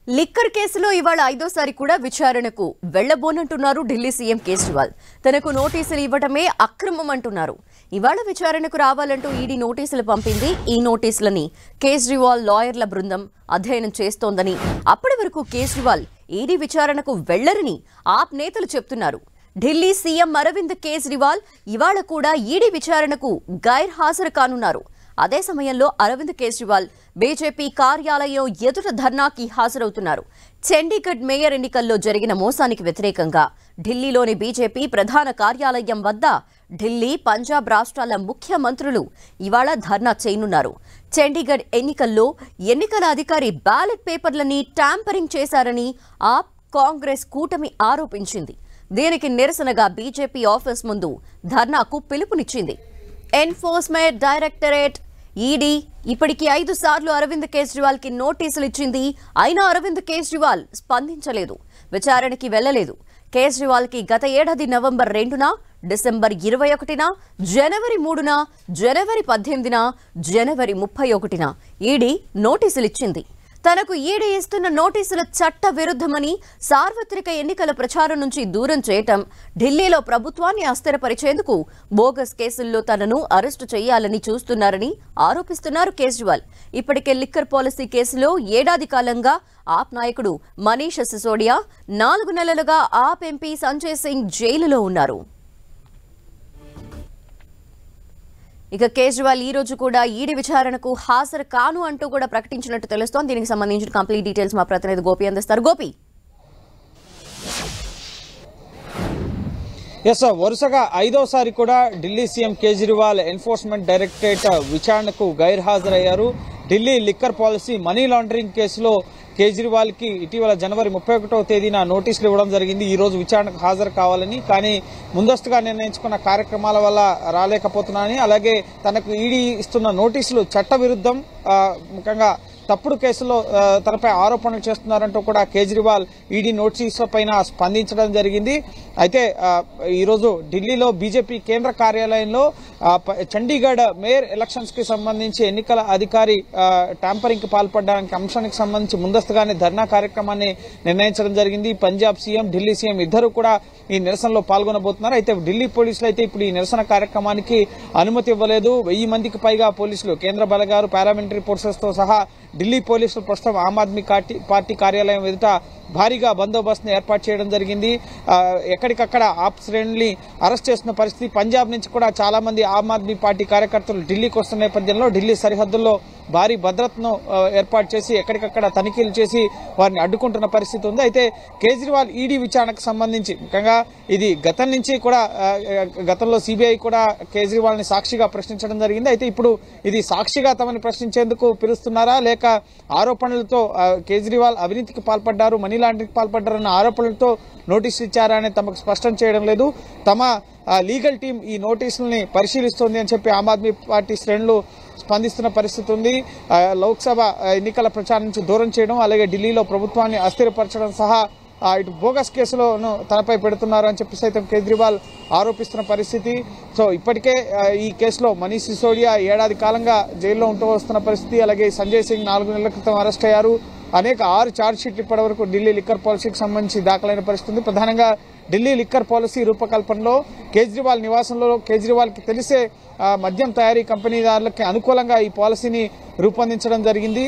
Liquor కేసులో ఇవాళ ఐదోసారి కూడా విచారణకు వెళ్లబోనంటున్నారు ఢిల్లీ సీఎం కేజ్రీవాల్. తనకు నోటీసులు ఇవ్వటమే అక్రమం అంటున్నారు. ఇవాళ విచారణకు రావాలంటూ ఈడీ నోటీసులు పంపింది. ఈ నోటీసులని కేజ్రీవాల్ లాయర్ల బృందం అధ్యయనం చేస్తోందని, అప్పటి వరకు కేజ్రీవాల్ ఈడీ విచారణకు వెళ్లరని ఆప్ నేతలు చెప్తున్నారు. ఢిల్లీ సీఎం అరవింద్ కేజ్రీవాల్ ఇవాళ కూడా ఈడీ విచారణకు గైర్హాజరు కానున్నారు. అదే సమయంలో అరవింద్ కేజ్రీవాల్ బీజేపీ కార్యాలయం ఎదుట ధర్నాకి హాజరవుతున్నారు. చండీగఢ్ మేయర్ ఎన్నికల్లో జరిగిన మోసానికి వ్యతిరేకంగా ఢిల్లీలోని బీజేపీ ప్రధాన కార్యాలయం వద్ద ఢిల్లీ, పంజాబ్ రాష్ట్రాల ముఖ్యమంత్రులు ఇవాళ ధర్నా చేయనున్నారు. చండీగఢ్ ఎన్నికల్లో ఎన్నికల అధికారి బ్యాలెట్ పేపర్లని ట్యాంపరింగ్ చేశారని ఆప్ కాంగ్రెస్ కూటమి ఆరోపించింది. దీనికి నిరసనగా బీజేపీ ఆఫీస్ ముందు ధర్నాకు పిలుపునిచ్చింది. ఎన్ఫోర్స్మెంట్ డైరెక్టరేట్ ఈడీ ఇప్పటికీ 5 సార్లు అరవింద్ కేజ్రీవాల్ కి నోటీసులు ఇచ్చింది. అయినా అరవింద్ కేజ్రీవాల్ స్పందించలేదు, విచారణకి వెళ్లలేదు. కేజ్రీవాల్ కి గత ఏడాది నవంబర్ 2న, డిసెంబర్ 21న, జనవరి 3న, జనవరి 18న, జనవరి 31న ఈడీ నోటీసులిచ్చింది. తనకు ఈడీ ఇస్తున్న నోటీసులు చట్ట విరుద్ధమని, సార్వత్రిక ఎన్నికల ప్రచారం నుంచి దూరం చేయటం, ఢిల్లీలో ప్రభుత్వాన్ని అస్థిరపరిచేందుకు బోగస్ కేసుల్లో తనను అరెస్టు చేయాలని చూస్తున్నారని ఆరోపిస్తున్నారు కేజ్రీవాల్. ఇప్పటికే లిక్కర్ పాలసీ కేసులో ఏడాది కాలంగా ఆప్ నాయకుడు మనీష్ సిసోడియా, 4 నెలలుగా ఆప్ ఎంపీ సంజయ్ సింగ్ జైలులో ఉన్నారు. ఇక కేజ్రీవాల్ ఈ రోజు కూడా ఈడీ విచారణకు హాజరు కాను అంటూ కూడా ప్రకటించినట్టు తెలుస్తోంది. దీనికి సంబంధించిన కంప్లీట్ డీటెయిల్స్ మా ప్రతినిధి గోపి అందిస్తారు. గోపి, వరుసగా 5వసారి కూడా Delhi CM Kejriwal enforcement directorate విచారణకు గైర్హాజరయ్యారు. Delhi liquor policy money laundering కేసులో కేజ్రీవాల్ కి ఇటీవల జనవరి 31వ తేదీన నోటీసులు ఇవ్వడం జరిగింది. ఈ రోజు విచారణకు హాజరు కావాలని. కానీ ముందస్తుగా నిర్ణయించుకున్న కార్యక్రమాల వల్ల రాలేకపోతున్నానని, అలాగే తనకు ఈడీ ఇస్తున్న నోటీసులు చట్టవిరుద్ధం, ముఖ్యంగా తప్పుడు కేసులో తనపై ఆరోపణలు చేస్తున్నారంటూ కూడా కేజ్రీవాల్ ఈడీ నోటీసుల పైన స్పందించడం జరిగింది. అయితే ఈరోజు ఢిల్లీలో బీజేపీ కేంద్ర కార్యాలయంలో చండీగఢ్ మేయర్ ఎలక్షన్స్ కి సంబంధించి ఎన్నికల అధికారి ట్యాంపరింగ్ కి పాల్పడడానికి అంశానికి సంబంధించి ముందస్తుగానే ధర్నా కార్యక్రమాన్ని నిర్ణయించడం జరిగింది. పంజాబ్ సీఎం, ఢిల్లీ సీఎం ఇద్దరు కూడా ఈ నిరసనలో పాల్గొనబోతున్నారు. అయితే ఢిల్లీ పోలీసులు అయితే ఇప్పుడు ఈ నిరసన కార్యక్రమానికి అనుమతి ఇవ్వలేదు. 1000 మందికి పైగా పోలీసులు, కేంద్ర బలగాలు, పారామిలిటరీ ఫోర్సెస్ తో సహా ఢిల్లీ పోలీసులు ప్రస్తుతం ఆమ్ ఆద్మీ పార్టీ కార్యాలయం ఎదుట భారీగా బందోబస్తును ఏర్పాటు చేయడం జరిగింది. ఎక్కడికక్కడ ఆప్ శ్రేణుల్ని అరెస్ట్ చేస్తున్న పరిస్థితి. పంజాబ్ నుంచి కూడా చాలా మంది ఆమ్ ఆద్మీ పార్టీ కార్యకర్తలు ఢిల్లీకి వస్తున్న నేపథ్యంలో ఢిల్లీ సరిహద్దుల్లో భారీ భద్రతను ఏర్పాటు చేసి ఎక్కడికక్కడ తనిఖీలు చేసి వారిని అడ్డుకుంటున్న పరిస్థితి ఉంది. అయితే కేజ్రీవాల్ ఈడీ విచారణకు సంబంధించి ముఖ్యంగా ఇది గతం నుంచి కూడా, గతంలో సిబిఐ కూడా కేజ్రీవాల్ ని సాక్షిగా ప్రశ్నించడం జరిగింది. అయితే ఇప్పుడు ఇది సాక్షిగా తమని ప్రశ్నించేందుకు పిలుస్తున్నారా, లేక ఆరోపణలతో కేజ్రీవాల్ అవినీతికి పాల్పడ్డారు, మనీ లాండరింగ్కి పాల్పడ్డారన్న ఆరోపణలతో నోటీసులు ఇచ్చారా అనేది తమకు స్పష్టం చేయడం లేదు. తమ లీగల్ టీం ఈ నోటీసుల్ని పరిశీలిస్తోంది అని చెప్పి ఆమ్ ఆద్మీ పార్టీ శ్రేణులు స్పందిస్తున్న పరిస్థితి ఉంది. లోక్సభ ఎన్నికల ప్రచారం నుంచి దూరం చేయడం, అలాగే ఢిల్లీలో ప్రభుత్వాన్ని అస్థిరపరచడం సహా ఇటు బోగస్ కేసులను తనపై పెడుతున్నారు అని చెప్పి సైతం కేజ్రీవాల్ ఆరోపిస్తున్న పరిస్థితి. సో ఇప్పటికే ఈ కేసులో మనీష్ సిసోడియా ఏడాది కాలంగా జైల్లో ఉంటూ వస్తున్న పరిస్థితి. అలాగే సంజయ్ సింగ్ 4 నెలల క్రితం అరెస్ట్ అయ్యారు. అనేక 6 ఛార్జ్షీట్లు ఇప్పటి వరకు ఢిల్లీ లిక్కర్ పాలసీకి సంబంధించి దాఖలైన పరిస్థితి. ప్రధానంగా ఢిల్లీ లిక్కర్ పాలసీ రూపకల్పనలో కేజ్రీవాల్ నివాసంలో కేజ్రీవాల్ కి తెలిసే మద్యం తయారీ కంపెనీదారులకి అనుకూలంగా ఈ పాలసీని రూపొందించడం జరిగింది.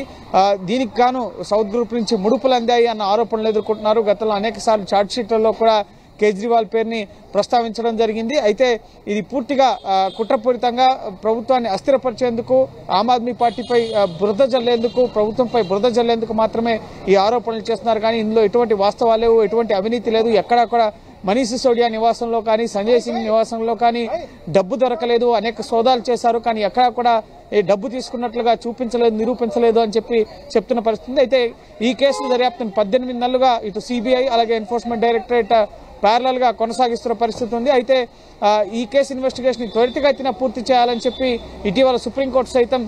దీనికి గాను సౌత్ గ్రూప్ నుంచి ముడుపులు అందాయి అన్న ఆరోపణలు ఎదుర్కొంటున్నారు. గతంలో అనేక సార్లు ఛార్జ్షీట్లలో కూడా కేజ్రీవాల్ పేరుని ప్రస్తావించడం జరిగింది. అయితే ఇది పూర్తిగా కుట్రపూరితంగా ప్రభుత్వాన్ని అస్థిరపరిచేందుకు, ఆమ్ ఆద్మీ పార్టీపై బురద జల్లేందుకు, ప్రభుత్వంపై బురద జల్లేందుకు మాత్రమే ఈ ఆరోపణలు చేస్తున్నారు. కానీ ఇందులో ఎటువంటి వాస్తవాలు లేవు, ఎటువంటి అవినీతి లేదు. ఎక్కడా కూడా మనీష్ సిసోడియా నివాసంలో కానీ, సంజయ్ సింగ్ నివాసంలో కానీ డబ్బు దొరకలేదు. అనేక సోదాలు చేశారు, కానీ ఎక్కడా కూడా డబ్బు తీసుకున్నట్లుగా చూపించలేదు, నిరూపించలేదు అని చెప్పి చెప్తున్న పరిస్థితి. అయితే ఈ కేసుల దర్యాప్తును 18 నెలలుగా ఇటు సిబిఐ అలాగే ఎన్ఫోర్స్మెంట్ డైరెక్టరేట్ ప్యారలల్ గా కొనసాగిస్తున్న పరిస్థితి ఉంది. అయితే ఈ కేసు ఇన్వెస్టిగేషన్ త్వరితగతిన పూర్తి చేయాలని చెప్పి ఇటీవల సుప్రీంకోర్టు సైతం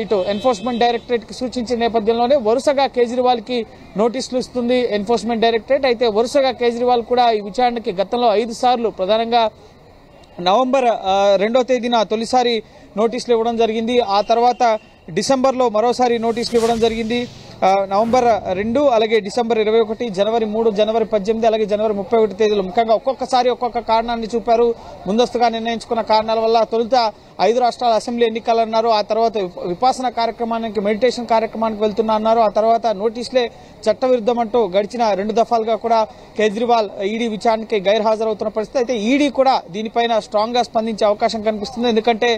ఇటు ఎన్ఫోర్స్మెంట్ డైరెక్టరేట్ కి సూచించిన నేపథ్యంలోనే వరుసగా కేజ్రీవాల్ కి నోటీసులు ఇస్తుంది ఎన్ఫోర్స్మెంట్ డైరెక్టరేట్. అయితే వరుసగా కేజ్రీవాల్ కూడా ఈ విచారణకి గతంలో 5 సార్లు, ప్రధానంగా నవంబర్ 2వ తేదీన తొలిసారి నోటీసులు ఇవ్వడం జరిగింది. ఆ తర్వాత డిసెంబర్లో మరోసారి నోటీసులు ఇవ్వడం జరిగింది. నవంబర్ 2 అలాగే డిసెంబర్ 21 జనవరి 3 జనవరి 18 అలాగే జనవరి 31 తేదీలు ముఖ్యంగా ఒక్కొక్కసారి ఒక్కొక్క కారణాన్ని చూపారు. ముందస్తుగా నిర్ణయించుకున్న కారణాల వల్ల తొలుత 5 రాష్ట్రాల అసెంబ్లీ ఎన్నికలు అన్నారు. ఆ తర్వాత విపాసన కార్యక్రమానికి మెడిటేషన్ కార్యక్రమానికి వెళ్తున్నా అన్నారు. ఆ తర్వాత నోటీసులే చట్టవిరుద్ధం అంటూ గడిచిన 2 దఫాలుగా కూడా కేజ్రీవాల్ ఈడీ విచారణకి గైర్హాజరవుతున్న పరిస్థితి. అయితే ఈడీ కూడా దీనిపైన స్ట్రాంగ్ గా స్పందించే అవకాశం కనిపిస్తుంది. ఎందుకంటే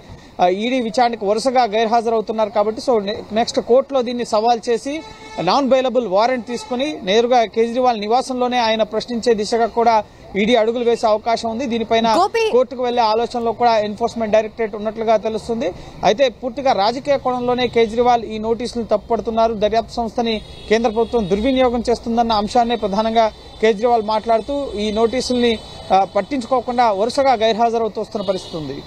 ఈడీ విచారణకు వరుసగా గైర్హాజరవుతున్నారు కాబట్టి సో నెక్స్ట్ కోర్టులో దీన్ని సవాల్ చేసి నాన్ బెయిలబుల్ వారెంట్ తీసుకుని నేరుగా కేజ్రీవాల్ నివాసంలోనే ఆయన ప్రశ్నించే దిశగా కూడా ఈడీ అడుగులు వేసే అవకాశం ఉంది. దీనిపైన కోర్టుకు వెళ్లే ఆలోచనలో కూడా ఎన్ఫోర్స్మెంట్ డైరెక్టరేట్ ఉన్నట్లుగా తెలుస్తుంది. అయితే పూర్తిగా రాజకీయ కోణంలోనే కేజ్రీవాల్ ఈ నోటీసులను తప్పుపడుతున్నారు. దర్యాప్తు సంస్థని కేంద్ర ప్రభుత్వం దుర్వినియోగం చేస్తుందన్న అంశాన్నే ప్రధానంగా కేజ్రీవాల్ మాట్లాడుతూ ఈ నోటీసుల్ని పట్టించుకోకుండా వరుసగా గైర్హాజరవుతూ వస్తున్న పరిస్థితి ఉంది.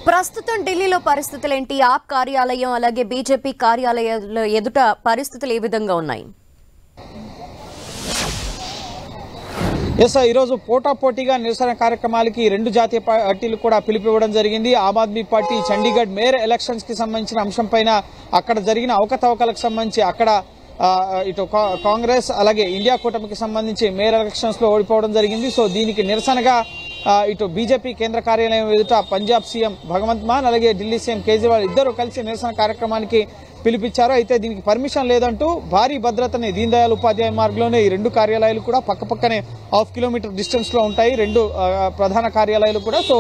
ప్రస్తుతం ఢిల్లీలో పరిస్థితులు ఏంటి? ఆప్ కార్యాలయం అలాగే బీజేపీ కార్యాలయాల ఎదుట పరిస్థితులు ఏ విధంగా ఉన్నాయి? ఈరోజు పోటాపోటీగా నిరసన కార్యక్రమాలకి 2 జాతీయ పార్టీలు కూడా పిలుపివ్వడం జరిగింది. Aam Aadmi party Chandigarh mayor elections కి సంబంధించిన అంశం పైన అక్కడ జరిగిన అవకతవకలకు సంబంధించి అక్కడ ఇటు కాంగ్రెస్ అలాగే ఇండియా కూటమికి సంబంధించి మేయర్ ఎలక్షన్స్ లో ఓడిపోవడం జరిగింది. సో దీనికి నిరసనగా ఇటు బీజేపీ కేంద్ర కార్యాలయం ఎదుట పంజాబ్ సీఎం భగవంత్ మాన్ అలాగే ఢిల్లీ సీఎం కేజ్రీవాల్ ఇద్దరు కలిసి నిరసన కార్యక్రమానికి పిలిపించారు. అయితే దీనికి పర్మిషన్ లేదంటూ భారీ భద్రతని దీన్ దయాళ్ ఉపాధ్యాయ మార్గంలోనే ఈ 2 కార్యాలయాలు కూడా పక్కపక్కనే 1/2 కిలోమీటర్ డిస్టెన్స్ లో ఉంటాయి 2 ప్రధాన కార్యాలయాలు కూడా. సో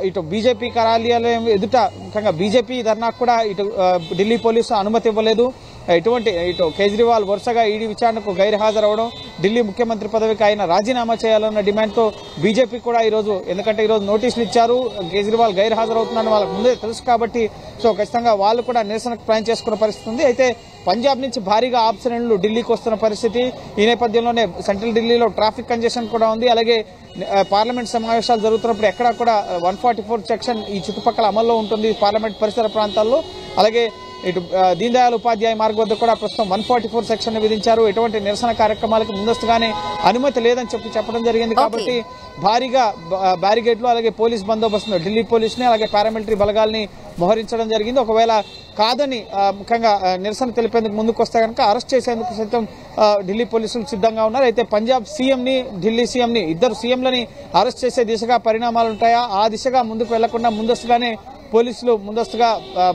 ఇటు బీజేపీ కార్యాలయం ఎదుట ముఖ్యంగా బీజేపీ ధర్నాకు కూడా ఇటు ఢిల్లీ పోలీసులు అనుమతి ఇవ్వలేదు. ఇటు కేజ్రీవాల్ వరుసగా ఈడీ విచారణకు గైర్హాజరవడం, ఢిల్లీ ముఖ్యమంత్రి పదవికి ఆయన రాజీనామా చేయాలన్న డిమాండ్తో బీజేపీ కూడా ఈరోజు ఎందుకంటే ఈరోజు నోటీసులు ఇచ్చారు, కేజ్రీవాల్ గైర్హాజరవుతున్నారని వాళ్ళకు ముందే తెలుసు కాబట్టి సో ఖచ్చితంగా వాళ్ళు కూడా నిరసనకు ప్లాన్ చేసుకున్న పరిస్థితి ఉంది. అయితే పంజాబ్ నుంచి భారీగా ఆప్ శ్రేణులు ఢిల్లీకి వస్తున్న పరిస్థితి. ఈ నేపథ్యంలోనే సెంట్రల్ ఢిల్లీలో ట్రాఫిక్ కంజెషన్ కూడా ఉంది. అలాగే పార్లమెంట్ సమావేశాలు జరుగుతున్నప్పుడు ఎక్కడా కూడా 144 సెక్షన్ ఈ చుట్టుపక్కల అమల్లో ఉంటుంది పార్లమెంట్ పరిసర ప్రాంతాల్లో. అలాగే ఇటు దీన్ దయాళ్ ఉపాధ్యాయ మార్గం వద్ద కూడా ప్రస్తుతం 144 సెక్షన్ విధించారు. ఎటువంటి నిరసన కార్యక్రమాలకు ముందస్తుగానే అనుమతి లేదని చెప్పడం జరిగింది. కాబట్టి భారీగా బ్యారిగేడ్లు అలాగే పోలీస్ బందోబస్తు ఢిల్లీ పోలీసుని అలాగే పారామిలిటరీ బలగాల్ని మోహరించడం జరిగింది. ఒకవేళ కాదని ముఖ్యంగా నిరసన తెలిపేందుకు ముందుకు వస్తే కనుక అరెస్ట్ చేసేందుకు సైతం ఢిల్లీ పోలీసులు సిద్ధంగా ఉన్నారు. అయితే పంజాబ్ సీఎంని ఢిల్లీ సీఎంని ఇద్దరు సీఎంలని అరెస్ట్ చేసే దిశగా పరిణామాలు ఉంటాయా, ఆ దిశగా ముందుకు వెళ్లకుండా ముందస్తుగానే పోలీసులు ముందస్తుగా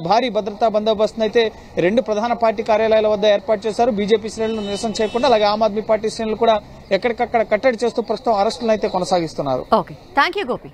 భారీ భద్రతా బందోబస్తును అయితే 2 ప్రధాన పార్టీ కార్యాలయాల వద్ద ఏర్పాటు చేశారు. బీజేపీ శ్రేణులు నిరసన చేయకుండా అలాగే ఆమ్ ఆద్మీ పార్టీ శ్రేణులు కూడా ఎక్కడికక్కడ కట్టడి చేస్తూ ప్రస్తుతం అరెస్టులను అయితే కొనసాగిస్తున్నారు. Okay, thank you Gopi.